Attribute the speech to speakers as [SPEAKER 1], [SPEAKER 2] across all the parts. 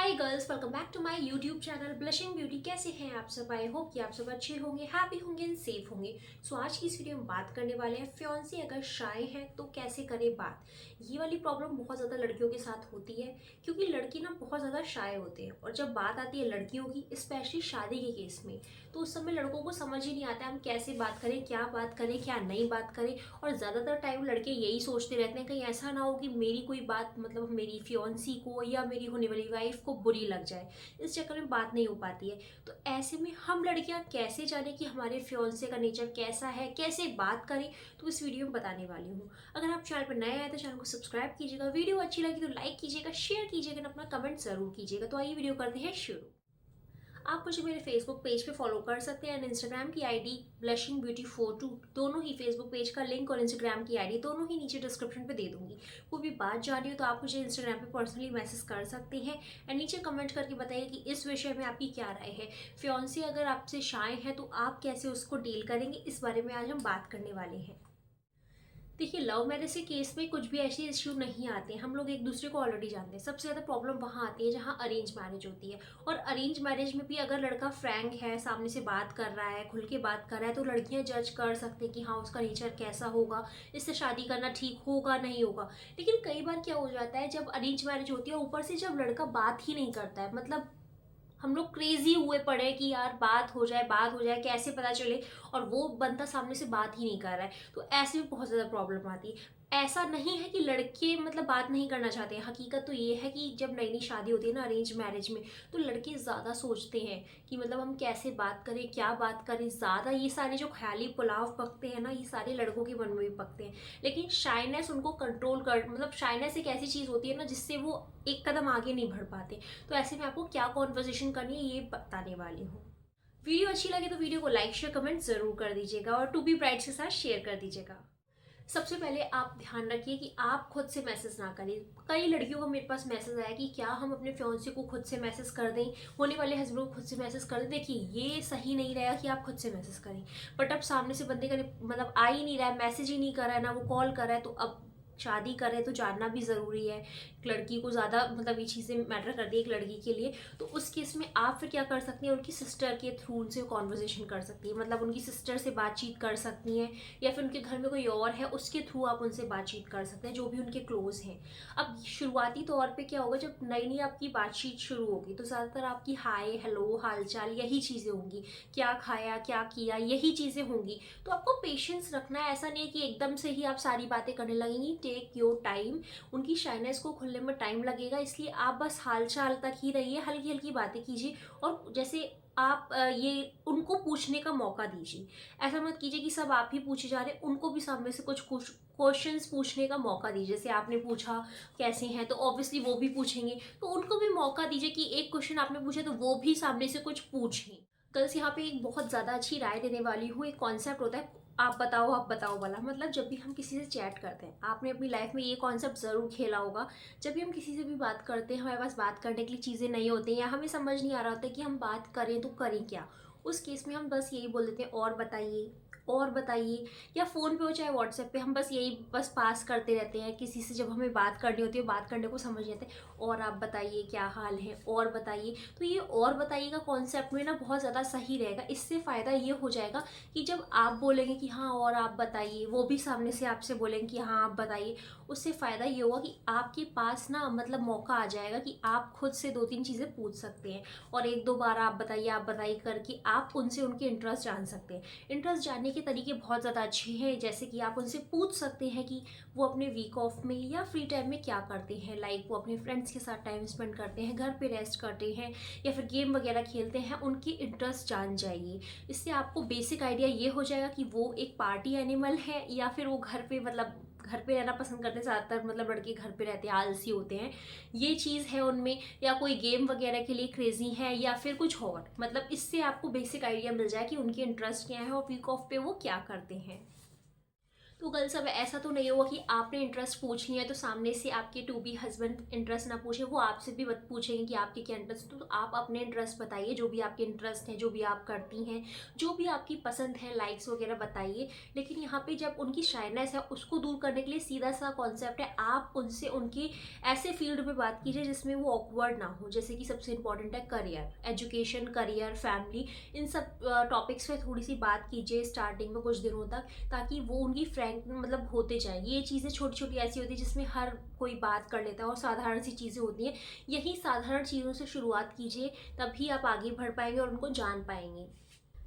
[SPEAKER 1] Hi girls, welcome back to my YouTube channel blushing beauty. कैसे हैं आप सब? आई होप कि आप सब अच्छे होंगे, हैप्पी होंगे एंड सेफ होंगे। सो आज की इस वीडियो में बात करने वाले हैं फियांसी अगर शाय है तो कैसे करें बात। ये वाली प्रॉब्लम बहुत ज़्यादा लड़कियों के साथ होती है क्योंकि लड़की ना बहुत ज़्यादा शाय होते हैं और जब बात आती है लड़कियों की, स्पेशली शादी के केस में, तो उस समय लड़कों को समझ ही नहीं आता हम कैसे बात करें, क्या बात करें, क्या नहीं बात करें। और ज़्यादातर टाइम लड़के यही सोचते रहते हैं कहीं ऐसा ना हो कि मेरी कोई बात मतलब मेरी फियांसी को या मेरी होने वाली वाइफ को बुरी लग जाए। इस चक्कर में बात नहीं हो पाती है। तो ऐसे में हम लड़कियां कैसे जाने कि हमारे फियांसे का नेचर कैसा है, कैसे बात करें, तो इस वीडियो में बताने वाली हूँ। अगर आप चैनल पर नए आए तो चैनल को सब्सक्राइब कीजिएगा, वीडियो अच्छी लगी तो लाइक कीजिएगा, शेयर कीजिएगा और अपना कमेंट जरूर कीजिएगा। तो आइए वीडियो करते हैं शुरू। आप मुझे मेरे फेसबुक पेज पे फॉलो कर सकते हैं एंड इंस्टाग्राम की आईडी ब्लशिंग ब्यूटी 42, दोनों ही फेसबुक पेज का लिंक और इंस्टाग्राम की आईडी दोनों ही नीचे डिस्क्रिप्शन पे दे दूंगी। कोई भी बात जानी हो तो आप मुझे इंस्टाग्राम पे पर्सनली मैसेज कर सकते हैं एंड नीचे कमेंट करके बताइए कि इस विषय में आपकी क्या राय है। फियांसी अगर आपसे शाय है तो आप कैसे उसको डील करेंगे, इस बारे में आज हम बात करने वाले हैं। देखिए, लव मैरिज के केस में कुछ भी ऐसे इश्यू नहीं आते हैं, हम लोग एक दूसरे को ऑलरेडी जानते हैं। सबसे ज़्यादा प्रॉब्लम वहाँ आती है जहाँ अरेंज मैरिज होती है। और अरेंज मैरिज में भी अगर लड़का फ्रैंक है, सामने से बात कर रहा है, खुल के बात कर रहा है, तो लड़कियाँ जज कर सकते हैं कि हाँ उसका नेचर कैसा होगा, इससे शादी करना ठीक होगा नहीं होगा। लेकिन कई बार क्या हो जाता है, जब अरेंज मैरिज होती है ऊपर से जब लड़का बात ही नहीं करता है, मतलब हम लोग क्रेजी हुए पड़े हैं कि यार बात हो जाए कैसे पता चले, और वो बंदा सामने से बात ही नहीं कर रहा है, तो ऐसे में बहुत ज़्यादा प्रॉब्लम आती है। ऐसा नहीं है कि लड़के मतलब बात नहीं करना चाहते हैं, हकीकत तो ये है कि जब नई नई शादी होती है ना अरेंज मैरिज में, तो लड़के ज़्यादा सोचते हैं कि मतलब हम कैसे बात करें, क्या बात करें, ज़्यादा ये सारे जो ख्याली पुलाव पकते हैं ना, ये सारे लड़कों के मन में भी पकते हैं। लेकिन शाइनेस उनको कंट्रोल कर, मतलब शाइनेस एक ऐसी चीज़ होती है ना जिससे वो एक कदम आगे नहीं बढ़ पाते। तो ऐसे में आपको क्या कॉन्वर्जेशन करनी है ये बताने वाली हूँ। वीडियो अच्छी लगे तो वीडियो को लाइक शेयर कमेंट जरूर कर दीजिएगा और टू बी ब्राइड्स के साथ शेयर कर दीजिएगा। सबसे पहले आप ध्यान रखिए कि आप खुद से मैसेज ना करें। कई लड़कियों को मेरे पास मैसेज आया कि क्या हम अपने फियांसे को खुद से मैसेज कर दें, होने वाले हस्बैंड को खुद से मैसेज कर दें। देखिए, ये सही नहीं रहेगा कि आप खुद से मैसेज करें, बट अब सामने से बंदे का मतलब आ ही नहीं रहा है, मैसेज ही नहीं कर रहा है, ना वो कॉल कर रहा है, तो अब शादी करे तो जानना भी ज़रूरी है। एक लड़की को ज़्यादा मतलब ये चीज़ें मैटर करती है एक लड़की के लिए। तो उस केस में आप फिर क्या कर सकती हैं, उनकी सिस्टर के थ्रू उनसे कॉन्वर्जेशन कर सकती है, मतलब उनकी सिस्टर से बातचीत कर सकती हैं, या फिर उनके घर में कोई और है उसके थ्रू आप उनसे बातचीत कर सकते हैं जो भी उनके क्लोज हैं। अब शुरुआती तौर पे क्या होगा, जब नई नई आपकी बातचीत शुरू होगी तो ज़्यादातर आपकी हाय हेलो हालचाल यही चीज़ें होंगी, क्या खाया क्या किया यही चीज़ें होंगी। तो आपको पेशेंस रखना है, ऐसा नहीं है कि एकदम से ही आप सारी बातें करने लगेंगी। टेक योर टाइम, उनकी शाइनेस को खुलने में टाइम लगेगा, इसलिए आप बस हाल चाल तक ही रहिए, हल्की हल्की बातें कीजिए। और जैसे आप ये उनको पूछने का मौका दीजिए। ऐसा मत कीजिए कि सब आप ही पूछे जा रहे हैं, उनको भी सामने से कुछ कुछ क्वेश्चंस पूछने का मौका दीजिए। जैसे आपने पूछा कैसे हैं, तो ऑब्वियसली वो भी पूछेंगे, तो उनको भी मौका दीजिए कि एक क्वेश्चन आपने पूछा तो वो भी सामने से कुछ पूछें। गर्ल्स, यहाँ पे एक बहुत ज़्यादा अच्छी राय देने वाली हूँ। एक कॉन्सेप्ट होता है आप बताओ वाला। मतलब जब भी हम किसी से चैट करते हैं, आपने अपनी लाइफ में ये कॉन्सेप्ट ज़रूर खेला होगा। जब भी हम किसी से भी बात करते हैं, हमारे पास बात करने के लिए चीज़ें नहीं होती हैं या हमें समझ नहीं आ रहा होता कि हम बात करें तो करें क्या। उस केस में हम बस यही बोल देते हैं, और बताइए, या फ़ोन पे हो चाहे व्हाट्सएप पे, हम बस यही बस पास करते रहते हैं। किसी से जब हमें बात करनी होती है, बात करने को समझ नहीं आते, और आप बताइए क्या हाल है, और बताइए। तो ये और बताइए का कॉन्सेप्ट में ना बहुत ज़्यादा सही रहेगा। इससे फ़ायदा ये हो जाएगा कि जब आप बोलेंगे कि हाँ और आप बताइए, वो भी सामने से आपसे बोलेंगे कि हाँ आप बताइए। उससे फ़ायदा ये होगा कि आपके पास ना मतलब मौका आ जाएगा कि आप खुद से दो तीन चीज़ें पूछ सकते हैं, और एक दो बार आप बताइए करके आप उनसे उनके इंटरेस्ट जान सकते हैं। इंटरेस्ट जानने के तरीके बहुत ज़्यादा अच्छे हैं, जैसे कि आप उनसे पूछ सकते हैं कि वो अपने वीक ऑफ में या फ्री टाइम में क्या करते हैं। लाइक वो अपने फ्रेंड्स के साथ टाइम स्पेंड करते हैं, घर पे रेस्ट करते हैं, या फिर गेम वगैरह खेलते हैं। उनकी इंटरेस्ट जान जाइए। इससे आपको बेसिक आइडिया ये हो जाएगा कि वो एक पार्टी एनिमल है या फिर वो घर पे मतलब घर पे रहना पसंद करते हैं। ज़्यादातर मतलब लड़के घर पे रहते हैं, आलसी होते हैं, ये चीज़ है उनमें, या कोई गेम वगैरह के लिए क्रेजी है, या फिर कुछ और। मतलब इससे आपको बेसिक आइडिया मिल जाए कि उनके इंटरेस्ट क्या है और वीक ऑफ पे वो क्या करते हैं। तो गर्ल्स अब ऐसा तो नहीं होगा कि आपने इंटरेस्ट पूछ लिया है तो सामने से आपके टू बी हस्बैंड इंटरेस्ट ना पूछे, वो आपसे भी मत पूछेंगे कि आपके क्या इंटरेस्ट। तो आप अपने इंटरेस्ट बताइए, जो भी आपके इंटरेस्ट हैं, जो भी आप करती हैं, जो भी आपकी पसंद है, लाइक्स वगैरह बताइए। लेकिन यहाँ पे जब उनकी शाइनेस है उसको दूर करने के लिए सीधा सा कॉन्सेप्ट है, आप उनसे उनकी ऐसे फील्ड में बात कीजिए जिसमें वो ऑकवर्ड ना हो। जैसे कि सबसे इंपॉर्टेंट है करियर, एजुकेशन, करियर, फैमिली, इन सब टॉपिक्स पे थोड़ी सी बात कीजिए स्टार्टिंग में कुछ दिनों तक, ताकि वो उनकी फ्रैंक मतलब होते जाए। ये चीज़ें छोटी छोटी ऐसी होती है जिसमें हर कोई बात कर लेता है और साधारण सी चीज़ें होती हैं। यही साधारण चीज़ों से शुरुआत कीजिए, तभी आप आगे बढ़ पाएंगे और उनको जान पाएंगे।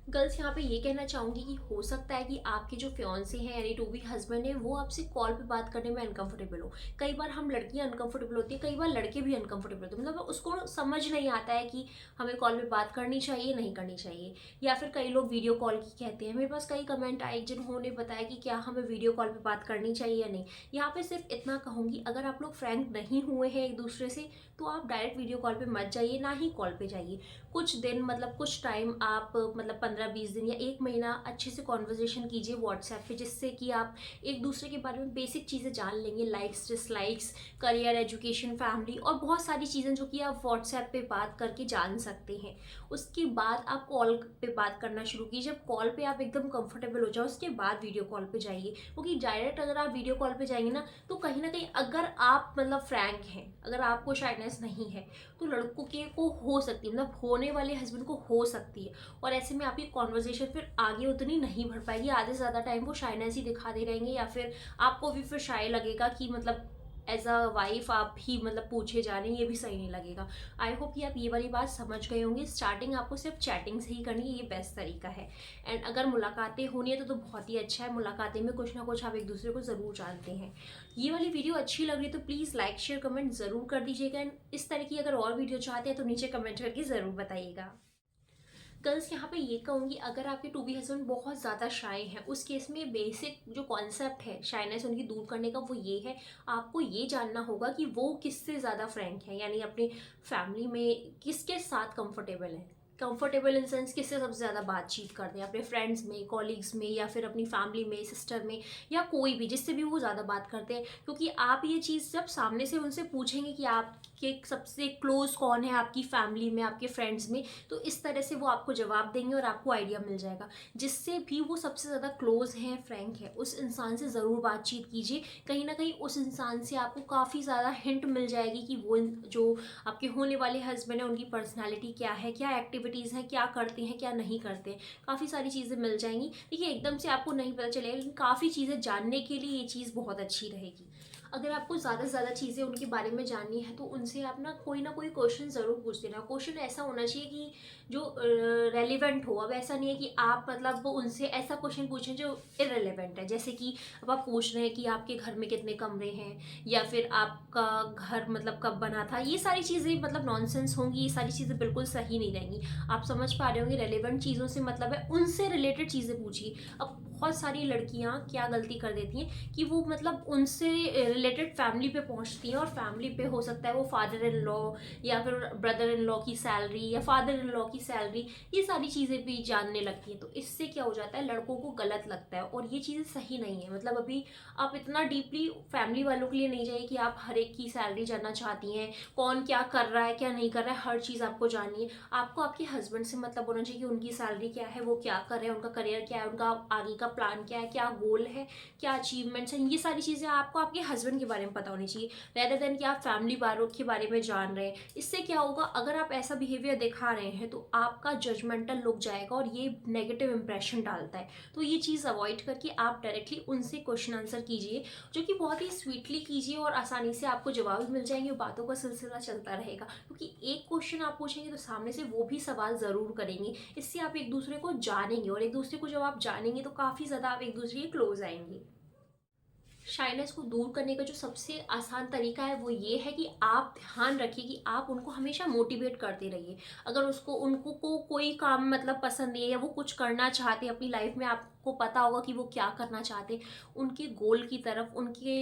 [SPEAKER 1] गर्ल्स यहाँ पे ये कहना चाहूँगी कि हो सकता है कि आपके जो फियांसे हैं यानी टू बी हस्बैंड है वो आपसे कॉल पे बात करने में अनकंफर्टेबल हो। कई बार हम लड़कियां अनकंफर्टेबल होती है, कई बार लड़के भी अनकंफर्टेबल होते हैं, मतलब उसको समझ नहीं आता है कि हमें कॉल पे बात करनी चाहिए नहीं करनी चाहिए। या फिर कई लोग वीडियो कॉल की कहते हैं। मेरे पास कई कमेंट आए जिन्होंने बताया कि क्या हमें वीडियो कॉल पे बात करनी चाहिए या नहीं। यहाँ पे सिर्फ इतना कहूँगी, अगर आप लोग फ्रैंक नहीं हुए हैं एक दूसरे से तो आप डायरेक्ट वीडियो कॉल पे मत जाइए, ना ही कॉल पे जाइए। कुछ दिन मतलब कुछ टाइम आप मतलब 15-20 दिन या 1 महीना अच्छे से कॉन्वर्जेशन कीजिए व्हाट्सएप पे, जिससे कि आप एक दूसरे के बारे में बेसिक चीज़ें जान लेंगे, likes, dislikes, career, education, family और बहुत सारी चीज़ें जो कि आप व्हाट्सएप पे बात करके जान सकते हैं। उसके बाद आप कॉल पे बात करना शुरू कीजिए। जब कॉल पे आप एकदम कंफर्टेबल हो जाओ उसके बाद वीडियो कॉल पे जाइए, क्योंकि डायरेक्ट अगर आप वीडियो कॉल पे जाएंगे ना कहीं अगर आप मतलब फ्रैंक हैं, अगर आपको शाइनेस नहीं है तो लड़कों के को हो सकती है, मतलब होने वाले हस्बैंड को हो सकती है। और ऐसे में आपकी कॉन्वर्जेशन फिर आगे उतनी नहीं बढ़ पाएगी, आधे से ज़्यादा टाइम वो शाइनेस ही दिखा दे रहेंगे, या फिर आपको भी फिर शाय लगेगा कि मतलब एज अ वाइफ आप ही मतलब पूछे जा रहे हैं, ये भी सही नहीं लगेगा। आई होप कि आप ये वाली बात समझ गए होंगे। स्टार्टिंग आपको सिर्फ चैटिंग से ही करनी है, ये बेस्ट तरीका है। एंड अगर मुलाकातें होनी है तो बहुत ही अच्छा है, मुलाकातें में कुछ ना कुछ आप एक दूसरे को ज़रूर जानते हैं। ये वाली वीडियो अच्छी लग रही तो प्लीज़ लाइक शेयर कमेंट ज़रूर कर दीजिएगा। एंड इस तरह की अगर और वीडियो चाहते हैं तो नीचे कमेंट करके ज़रूर बताइएगा। गर्ल्स यहाँ पे ये कहूँगी, अगर आपके टू बी हस्बैंड बहुत ज़्यादा शाय हैं उस केस में बेसिक जो कॉन्सेप्ट है शाइनेस उनकी दूर करने का वो ये है, आपको ये जानना होगा कि वो किससे ज़्यादा फ्रैंक है, यानी अपनी फैमिली में किसके साथ कंफर्टेबल है। कंफर्टेबल इन सेंस किससे सबसे ज़्यादा बातचीत करते हैं, अपने फ्रेंड्स में, कॉलीग्स में, या फिर अपनी फैमिली में, सिस्टर में, या कोई भी जिससे भी वो ज़्यादा बात करते हैं। क्योंकि आप ये चीज़ जब सामने से उनसे पूछेंगे कि आपके सबसे क्लोज कौन है आपकी फैमिली में, आपके फ्रेंड्स में, तो इस तरह से वो आपको जवाब देंगे और आपको आइडिया मिल जाएगा। जिससे भी वो सबसे ज़्यादा क्लोज हैं, फ्रैंक है, उस इंसान से ज़रूर बातचीत कीजिए। कहीं ना कहीं उस इंसान से आपको काफ़ी ज़्यादा हिंट मिल जाएगी कि वो जो आपके होने वाले हस्बैंड है उनकी पर्सनैलिटी क्या है, क्या एक्टिविटीज़ हैं, क्या करते हैं, क्या नहीं करते हैं। काफ़ी सारी चीज़ें मिल जाएंगी। देखिए एकदम से आपको नहीं पता चलेगा, लेकिन काफ़ी चीज़ें जानने के लिए ये चीज़ बहुत अच्छी रहेगी। अगर आपको ज़्यादा से ज़्यादा चीज़ें उनके बारे में जाननी है तो उनसे आप ना कोई क्वेश्चन ज़रूर पूछ देना। क्वेश्चन ऐसा होना चाहिए कि जो रेलिवेंट हो। अब ऐसा नहीं है कि आप मतलब वो उनसे ऐसा क्वेश्चन पूछें जो इरेलीवेंट है। जैसे कि अब आप पूछ रहे हैं कि आपके घर में कितने कमरे हैं, या फिर आपका घर मतलब कब बना था। ये सारी चीज़ें मतलब नॉनसेंस होंगी, ये सारी चीज़ें बिल्कुल सही नहीं रहेंगी। आप समझ पा रहे होंगे, रेलिवेंट चीज़ों से मतलब है उनसे रिलेटेड चीज़ें पूछिए। अब बहुत सारी लड़कियां क्या गलती कर देती हैं कि वो मतलब उनसे रिलेटेड फैमिली पे पहुंचती हैं, और फैमिली पे हो सकता है वो फादर इन लॉ या फिर ब्रदर इन लॉ की सैलरी या फादर इन लॉ की सैलरी, ये सारी चीज़ें भी जानने लगती हैं। तो इससे क्या हो जाता है, लड़कों को गलत लगता है और ये चीज़ें सही नहीं है। मतलब अभी आप इतना डीपली फैमिली वालों के लिए नहीं जाइए कि आप हर एक की सैलरी जानना चाहती हैं, कौन क्या कर रहा है क्या नहीं कर रहा है, हर चीज़ आपको जाननी है। आपको आपके हस्बैंड से मतलब होना चाहिए कि उनकी सैलरी क्या है, वो क्या कर रहे हैं, उनका करियर क्या है, उनका आगे का प्लान क्या है, क्या गोल है, क्या अचीवमेंट्स हैं। ये सारी चीज़ें आपको आपके हस्बैंड के बारे में पता होनी चाहिए, रेदर देन कि आप फैमिली वालों के बारे में जान रहे हैं। इससे क्या होगा, अगर आप ऐसा बिहेवियर दिखा रहे हैं तो आपका जजमेंटल लुक जाएगा और ये नेगेटिव इंप्रेशन डालता है। तो ये चीज़ अवॉइड करके आप डायरेक्टली उनसे क्वेश्चन आंसर कीजिए, जो कि बहुत ही स्वीटली कीजिए और आसानी से आपको जवाब भी मिल जाएंगे। बातों का सिलसिला चलता रहेगा, क्योंकि एक क्वेश्चन आप पूछेंगे तो सामने से वो भी सवाल ज़रूर करेंगे। इससे आप एक दूसरे को जानेंगे, और एक दूसरे को जब आप जानेंगे तो काफ़ी ज़्यादा आप एक दूसरे के क्लोज आएंगे। शाइनेस को दूर करने का जो सबसे आसान तरीका है वो ये है कि आप ध्यान रखिए कि आप उनको हमेशा मोटिवेट करते रहिए। अगर उसको उनको को कोई काम मतलब पसंद नहीं है या वो कुछ करना चाहते हैं अपनी लाइफ में, आपको पता होगा कि वो क्या करना चाहते हैं, उनके गोल की तरफ उनके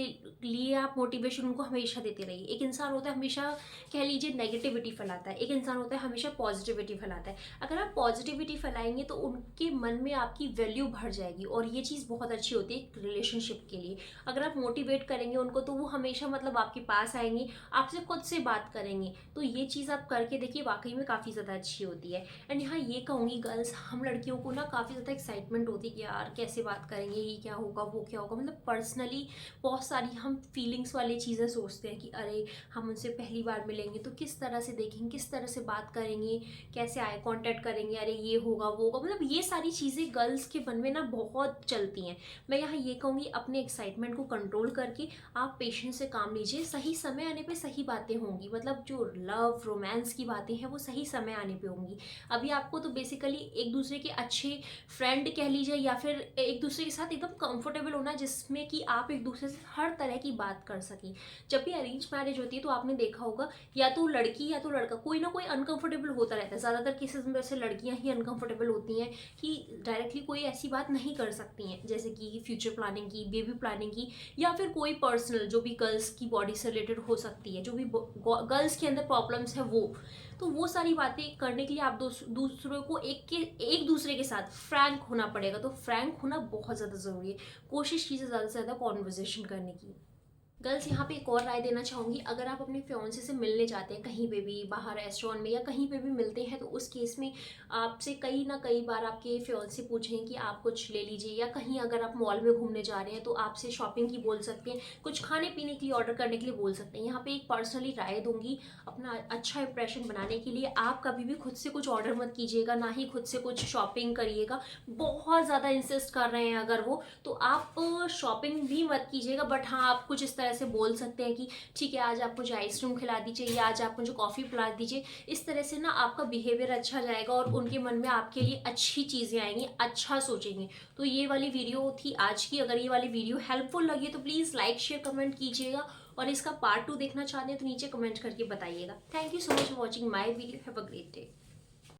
[SPEAKER 1] लिए आप मोटिवेशन उनको हमेशा देते रहिए। एक इंसान होता है हमेशा कह लीजिए नेगेटिविटी फैलाता है, एक इंसान होता है हमेशा पॉजिटिविटी फैलाता है। अगर आप पॉजिटिविटी फैलाएंगे तो उनके मन में आपकी वैल्यू बढ़ जाएगी और ये चीज़ बहुत अच्छी होती है एक रिलेशनशिप के लिए। अगर आप मोटिवेट करेंगे उनको तो वो हमेशा मतलब आपके पास आएंगे, आपसे खुद से बात करेंगे। तो ये चीज़ आप करके देखिए, वाकई में काफ़ी ज़्यादा अच्छी होती है। एंड यहाँ ये कहूँगी गर्ल्स, हम लड़कियों को ना काफ़ी ज़्यादा एक्साइटमेंट होती है कि यार कैसे बात करेंगे, ये क्या होगा वो क्या होगा, मतलब पर्सनली बहुत सारी हम फीलिंग्स वाली चीज़ें सोचते हैं कि अरे हम उनसे पहली बार मिलेंगे तो किस तरह से देखेंगे, किस तरह से बात करेंगे, कैसे आई कांटेक्ट करेंगे, अरे ये होगा वो होगा, मतलब ये सारी चीज़ें गर्ल्स के मन में ना बहुत चलती हैं। मैं यहाँ ये कहूँगी अपने एक्साइटमेंट को कंट्रोल करके आप पेशेंस से काम लीजिए। सही समय आने पे सही बातें होंगी, मतलब जो लव रोमांस की बातें हैं वो सही समय आने पे होंगी। अभी आपको तो बेसिकली एक दूसरे के अच्छे फ्रेंड कह लीजिए या फिर एक दूसरे के साथ एकदम कंफर्टेबल होना जिसमें कि आप एक दूसरे से हर तरह की बात कर सकें। जब भी अरेंज मैरिज होती है तो आपने देखा होगा या तो लड़की या तो लड़का कोई ना कोई अनकंफर्टेबल होता रहता है। ज़्यादातर केसेस में वैसे लड़कियां ही अनकंफर्टेबल होती हैं कि डायरेक्टली कोई ऐसी बात नहीं कर सकती हैं, जैसे कि फ्यूचर प्लानिंग की, बेबी प्लानिंग की, या फिर कोई पर्सनल जो भी गर्ल्स की बॉडी से रिलेटेड हो सकती है, जो भी गर्ल्स के अंदर प्रॉब्लम्स है वो। तो वो सारी बातें करने के लिए आप दूसरों को एक दूसरे के साथ फ्रैंक होना पड़ेगा। तो फ्रैंक होना बहुत ज़्यादा ज़रूरी है। कोशिश कीजिए ज़्यादा से ज़्यादा कॉन्वर्जेशन करने की। गर्ल्स यहाँ पे एक और राय देना चाहूँगी, अगर आप अपने फियांसे से मिलने जाते हैं कहीं पे भी, बाहर रेस्टोरेंट में या कहीं पे भी मिलते हैं, तो उस केस में आपसे कई ना कई बार आपके फियांसे पूछें कि आप कुछ ले लीजिए, या कहीं अगर आप मॉल में घूमने जा रहे हैं तो आपसे शॉपिंग की बोल सकते हैं, कुछ खाने पीने के लिए ऑर्डर करने के लिए बोल सकते हैं। यहाँ पे एक पर्सनली राय दूंगी, अपना अच्छा इंप्रेशन बनाने के लिए आप कभी भी खुद से कुछ ऑर्डर मत कीजिएगा, ना ही खुद से कुछ शॉपिंग करिएगा। बहुत ज़्यादा इंसिस्ट कर रहे हैं अगर वो, तो आप शॉपिंग भी मत कीजिएगा। बट हाँ, आप कुछ इस तरह से बोल सकते हैं कि ठीक है आज आप मुझे आइसक्रीम खिला दीजिए या आज आप मुझे कॉफ़ी पिला दीजिए। इस तरह से ना आपका बिहेवियर अच्छा जाएगा और उनके मन में आपके लिए अच्छी चीज़ें आएंगी, अच्छा सोचेंगे। तो ये वाली वीडियो थी आज की। अगर ये वाली वीडियो हेल्पफुल लगी तो प्लीज़ लाइक शेयर कमेंट कीजिएगा, और इसका पार्ट 2 देखना चाहते हैं तो नीचे कमेंट करके बताइएगा। Thank you so much for watching my video. Have a great day.